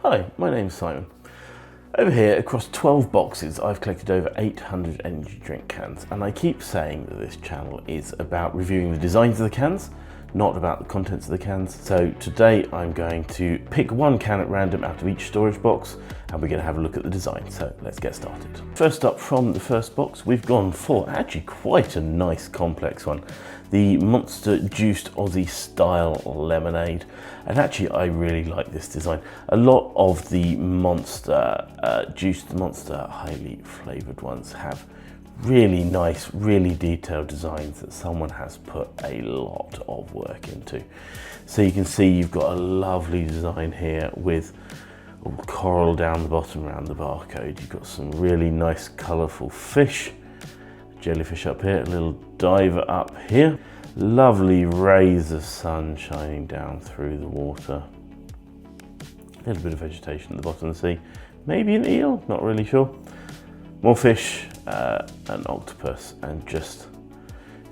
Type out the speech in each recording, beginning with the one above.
Hi, my name's Simon. Over here, across 12 boxes, I've collected over 800 energy drink cans, and I keep saying that this channel is about reviewing the designs of the cans, not about the contents of the cans. So today I'm going to pick one can at random out of each storage box, and we're going to have a look at the design. So let's get started. First up from the first box, we've gone for actually quite a nice complex one. The Monster Juiced Aussie style lemonade. And actually I really like this design. A lot of the Monster Juiced Monster highly flavored ones have really nice, really detailed designs that someone has put a lot of work into. So you can see you've got a lovely design here with coral down the bottom around the barcode. You've got some really nice colourful fish, jellyfish up here, a little diver up here, lovely rays of sun shining down through the water, a little bit of vegetation at the bottom of the sea, maybe an eel, not really sure, more fish, an octopus, and just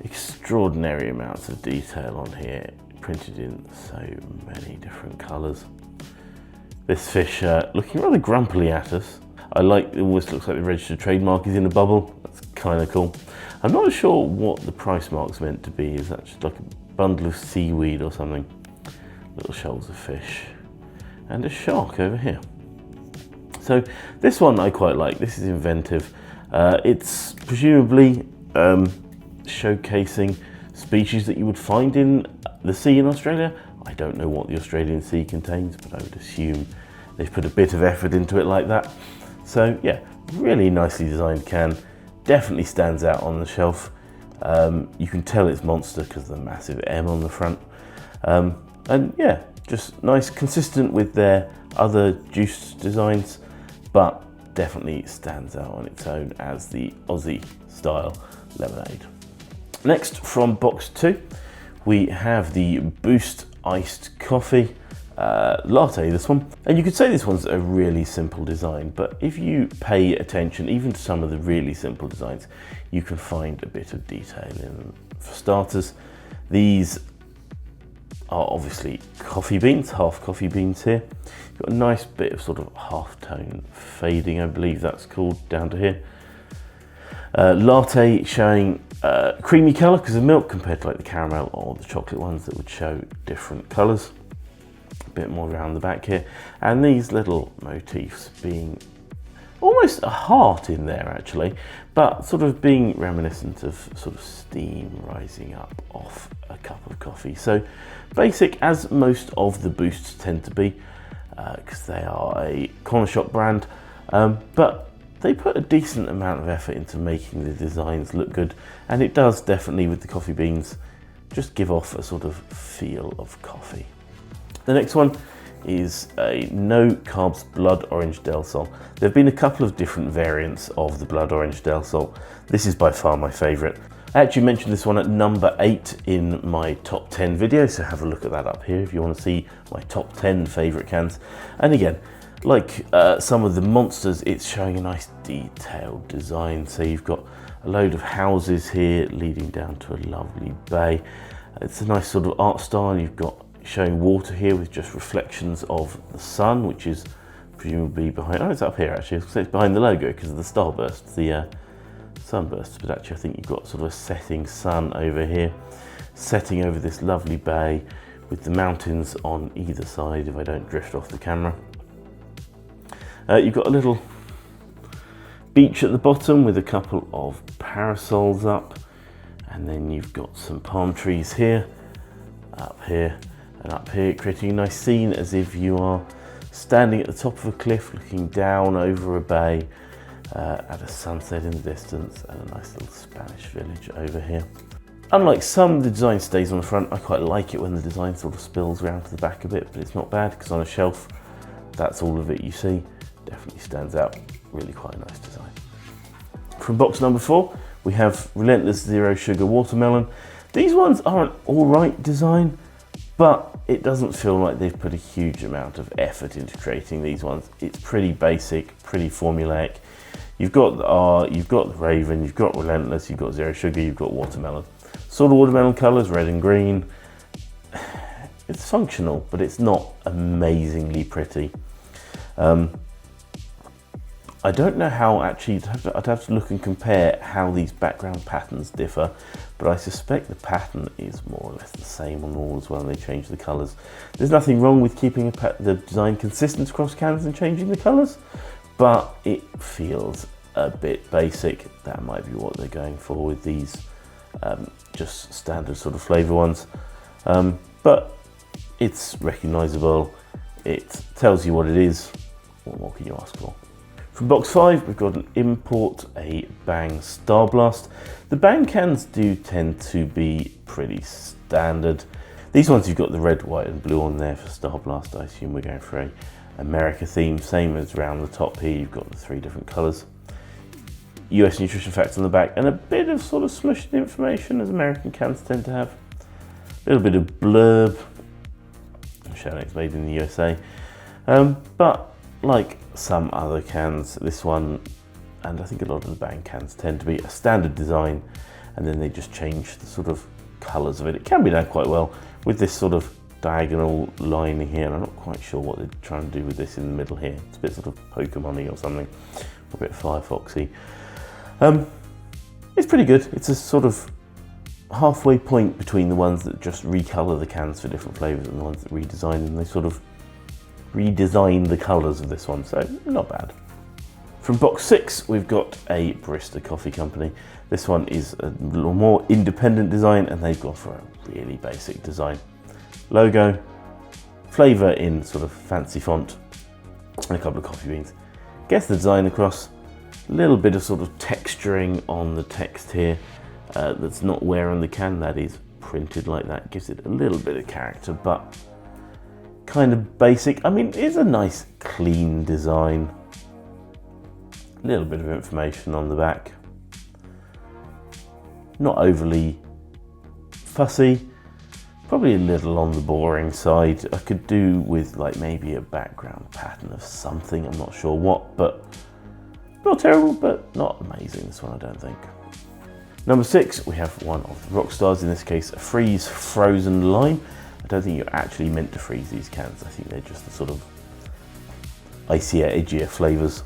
extraordinary amounts of detail on here, printed in so many different colours. This fish looking rather grumpily at us. I like, it almost looks like the registered trademark is in a bubble. That's kind of cool. I'm not sure what the price mark's meant to be. Is that just like a bundle of seaweed or something? Little shoals of fish. And a shark over here. So this one I quite like. This is inventive. It's presumably showcasing species that you would find in the sea in Australia. I don't know what the Australian sea contains, but I would assume they've put a bit of effort into it like that. So yeah, really nicely designed can. Definitely stands out on the shelf. You can tell it's Monster because of the massive M on the front. And yeah, just nice, consistent with their other juice designs, but definitely stands out on its own as the Aussie style lemonade. Next, from box 2, we have the Boost Iced Coffee Latte, this one. And you could say this one's a really simple design, but if you pay attention even to some of the really simple designs, you can find a bit of detail in them. For starters, these are obviously coffee beans, half coffee beans here. You've got a nice bit of sort of half tone fading, I believe that's called, down to here. Latte showing creamy colour because of milk compared to like the caramel or the chocolate ones that would show different colours. A bit more around the back here, and these little motifs being almost a heart in there actually, but sort of being reminiscent of sort of steam rising up off a cup of coffee. So basic, as most of the Boosts tend to be, because they are a corner shop brand, but they put a decent amount of effort into making the designs look good, and it does definitely, with the coffee beans, just give off a sort of feel of coffee. The next one is a no carbs blood orange Del Sol. There have been a couple of different variants of the blood orange Del Sol. This is by far my favourite. I actually mentioned this one at number 8 in my top 10 video, so have a look at that up here if you want to see my top 10 favourite cans. And again, like some of the Monsters, it's showing a nice detailed design. So you've got a load of houses here leading down to a lovely bay. It's a nice sort of art style. You've got showing water here with just reflections of the sun, which is presumably behind, oh, it's up here actually, it's behind the logo because of the starbursts, the sunbursts, but actually I think you've got sort of a setting sun over here, setting over this lovely bay with the mountains on either side if I don't drift off the camera. You've got a little beach at the bottom with a couple of parasols up, and then you've got some palm trees here, up here, and up here, creating a nice scene as if you are standing at the top of a cliff looking down over a bay at a sunset in the distance, and a nice little Spanish village over here. Unlike some, the design stays on the front. I quite like it when the design sort of spills around to the back a bit, but it's not bad because on a shelf, that's all of it you see. Definitely stands out, really quite a nice design. From box number 4, we have Relentless Zero Sugar Watermelon. These ones are an alright design, but it doesn't feel like they've put a huge amount of effort into creating these ones. It's pretty basic, pretty formulaic. You've got the Raven, you've got Relentless, you've got Zero Sugar, you've got Watermelon. Sort of watermelon colours, red and green. It's functional, but it's not amazingly pretty. I don't know how actually, I'd have to look and compare how these background patterns differ, but I suspect the pattern is more or less the same on all as well, and they change the colours. There's nothing wrong with keeping the design consistent across cans and changing the colours, but it feels a bit basic. That might be what they're going for with these just standard sort of flavour ones. But it's recognisable, it tells you what it is. What more can you ask for? From box 5, we've got an import, a Bang Star Blast. The Bang cans do tend to be pretty standard. These ones, you've got the red, white and blue on there for Star Blast. I assume we're going for a America theme, same as around the top here, you've got the 3 different colours. US nutrition facts on the back, and a bit of sort of smushed information, as American cans tend to have. A little bit of blurb, showing it's made in the USA. But like some other cans, this one, and I think a lot of the Bang cans, tend to be a standard design, and then they just change the sort of colours of it. It can be done quite well with this sort of diagonal line here, and I'm not quite sure what they're trying to do with this in the middle here. It's a bit sort of Pokemon-y or something, a bit Firefoxy. It's pretty good. It's a sort of halfway point between the ones that just recolour the cans for different flavours and the ones that redesign them. They sort of redesign the colours of this one, so not bad. From box 6, we've got a Barista coffee company. This one is a little more independent design, and they've gone for a really basic design. Logo, flavour in sort of fancy font, and a couple of coffee beans. Gets the design across. A little bit of sort of texturing on the text here that's not where on the can, that is printed like that. Gives it a little bit of character, but kind of basic. I mean, it's a nice clean design. A little bit of information on the back. Not overly fussy. Probably a little on the boring side. I could do with like maybe a background pattern of something, I'm not sure what, but not terrible, but not amazing, this one I don't think. Number 6, we have one of the Rockstars, in this case a Freeze Frozen Lime. I don't think you're actually meant to freeze these cans. I think they're just the sort of icier, edgier flavours.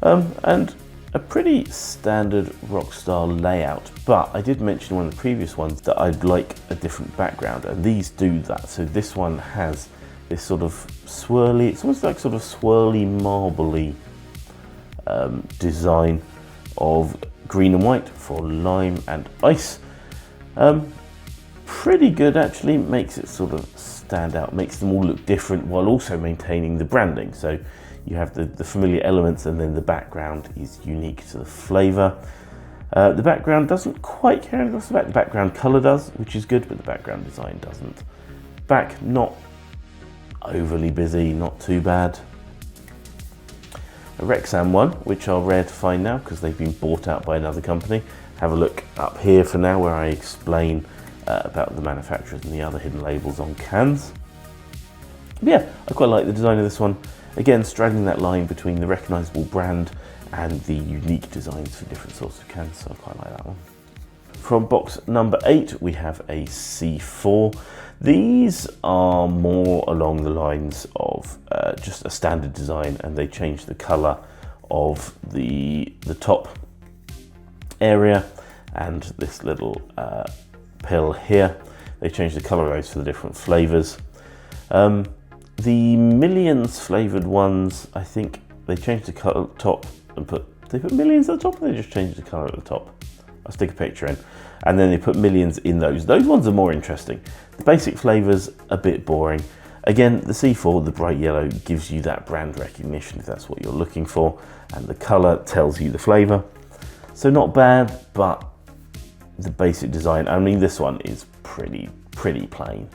And a pretty standard Rockstar layout, but I did mention in one of the previous ones that I'd like a different background, and these do that. So this one has this sort of swirly, it's almost like sort of swirly, marbly design of green and white for lime and ice. Pretty good actually, makes it sort of stand out, makes them all look different while also maintaining the branding. So you have the familiar elements, and then the background is unique to the flavour. The background doesn't quite carry across the back. The background colour does, which is good, but the background design doesn't. Back, not overly busy, not too bad. A Rexam one, which are rare to find now because they've been bought out by another company. Have a look up here for now, where I explain about the manufacturers and the other hidden labels on cans. But yeah, I quite like the design of this one. Again, straddling that line between the recognisable brand and the unique designs for different sorts of cans, so I quite like that one. From box number 8, we have a C4. These are more along the lines of just a standard design, and they change the colour of the top area and this little pill here. They change the colour of those for the different flavours. The Millions flavoured ones, I think they changed the colour top and they put Millions at the top, or they just changed the colour at the top? I'll stick a picture in. And then they put Millions in those. Those ones are more interesting. The basic flavours, a bit boring. Again, the C4, the bright yellow, gives you that brand recognition if that's what you're looking for. And the colour tells you the flavour. So not bad, but the basic design, I mean, this one is pretty plain.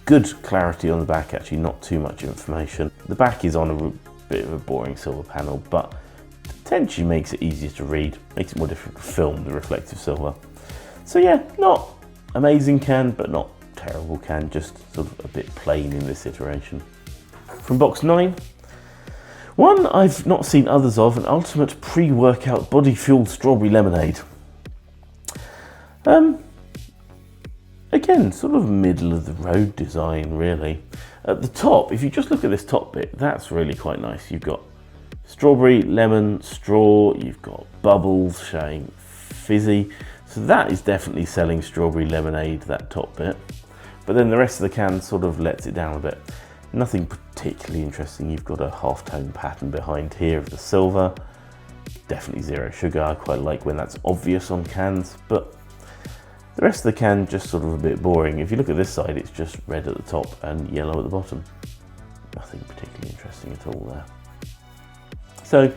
Good clarity on the back, actually, not too much information. The back is on a bit of a boring silver panel, but potentially makes it easier to read, makes it more difficult to film the reflective silver. So yeah, not amazing can, but not terrible can, just sort of a bit plain in this iteration. From box 9, one I've not seen others of, an ultimate pre-workout body fueled strawberry lemonade. Again, sort of middle of the road design really. At the top, if you just look at this top bit, that's really quite nice. You've got strawberry, lemon, straw, you've got bubbles showing fizzy. So that is definitely selling strawberry lemonade, that top bit. But then the rest of the can sort of lets it down a bit. Nothing particularly interesting. You've got a half-tone pattern behind here of the silver. Definitely zero sugar. I quite like when that's obvious on cans, but the rest of the can just sort of a bit boring. If you look at this side, it's just red at the top and yellow at the bottom. Nothing particularly interesting at all there. So,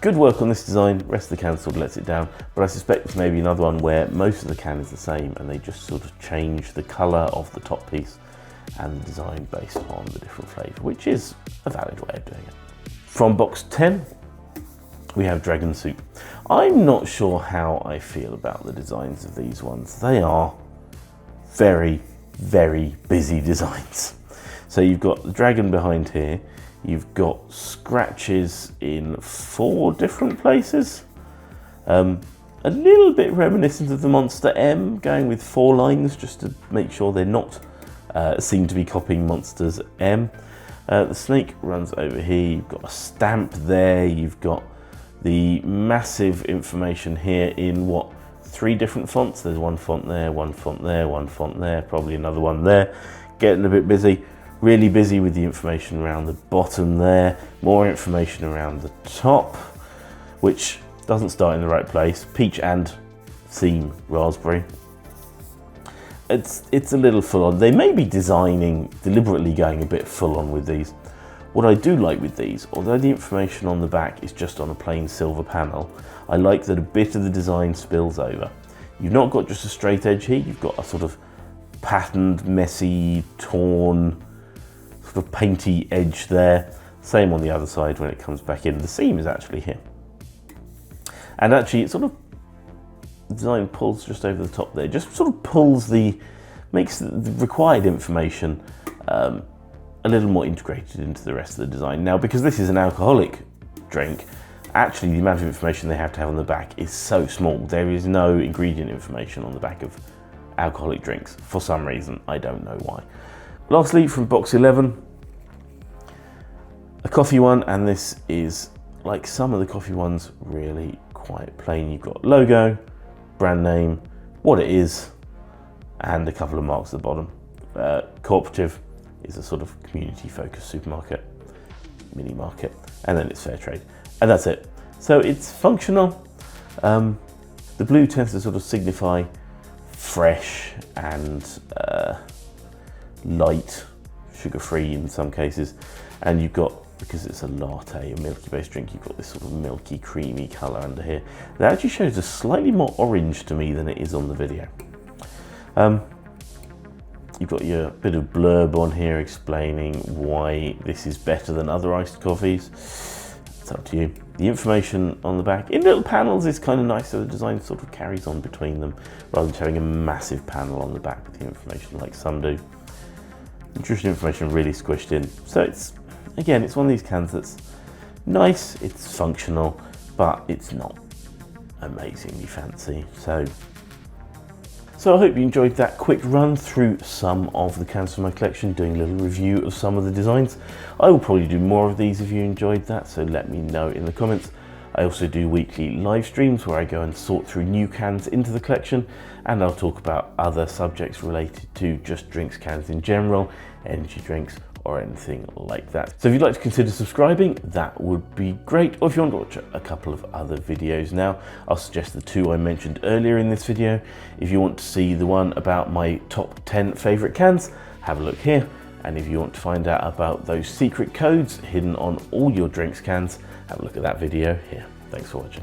good work on this design. The rest of the can sort of lets it down, but I suspect it's maybe another one where most of the can is the same and they just sort of change the colour of the top piece and the design based on the different flavour, which is a valid way of doing it. From box 10, we have Dragon Soup. I'm not sure how I feel about the designs of these ones. They are very, very busy designs. So you've got the dragon behind here, you've got scratches in 4 different places. A little bit reminiscent of the Monster M, going with 4 lines just to make sure they're not seem to be copying Monster's M. The snake runs over here, you've got a stamp there, you've got the massive information here in what, 3 different fonts. There's one font there, one font there, one font there, probably another one there. Getting a bit busy, really busy with the information around the bottom there, more information around the top, which doesn't start in the right place. Peach and theme raspberry. It's a little full on. They may be designing, deliberately going a bit full on with these. What I do like with these, although the information on the back is just on a plain silver panel, I like that a bit of the design spills over. You've not got just a straight edge here, you've got a sort of patterned, messy, torn, sort of painty edge there. Same on the other side when it comes back in. The seam is actually here. And actually it sort of, the design pulls just over the top there, just sort of pulls makes the required information a little more integrated into the rest of the design. Now, because this is an alcoholic drink, actually the amount of information they have to have on the back is so small. There is no ingredient information on the back of alcoholic drinks for some reason. I don't know why. Lastly, from box 11, a coffee one, and this is like some of the coffee ones, really quite plain. You've got logo, brand name, what it is, and a couple of marks at the bottom. Cooperative is a sort of community-focused supermarket, mini market, and then it's fair trade, and that's it. So it's functional. The blue tends to sort of signify fresh and light, sugar-free in some cases, and you've got, because it's a latte, a milky-based drink, you've got this sort of milky, creamy colour under here. That actually shows a slightly more orange to me than it is on the video. You've got your bit of blurb on here explaining why this is better than other iced coffees. It's up to you. The information on the back in little panels is kind of nice, so the design sort of carries on between them rather than having a massive panel on the back with the information like some do. Nutrition information really squished in. So it's, again, it's one of these cans that's nice, it's functional, but it's not amazingly fancy. So I hope you enjoyed that quick run through some of the cans from my collection, doing a little review of some of the designs. I will probably do more of these if you enjoyed that, so let me know in the comments. I also do weekly live streams where I go and sort through new cans into the collection, and I'll talk about other subjects related to just drinks cans in general, energy drinks, or anything like that. So if you'd like to consider subscribing, that would be great. Or if you want to watch a couple of other videos now, I'll suggest the 2 I mentioned earlier in this video. If you want to see the one about my top 10 favorite cans, have a look here. And if you want to find out about those secret codes hidden on all your drinks cans, have a look at that video here. Thanks for watching.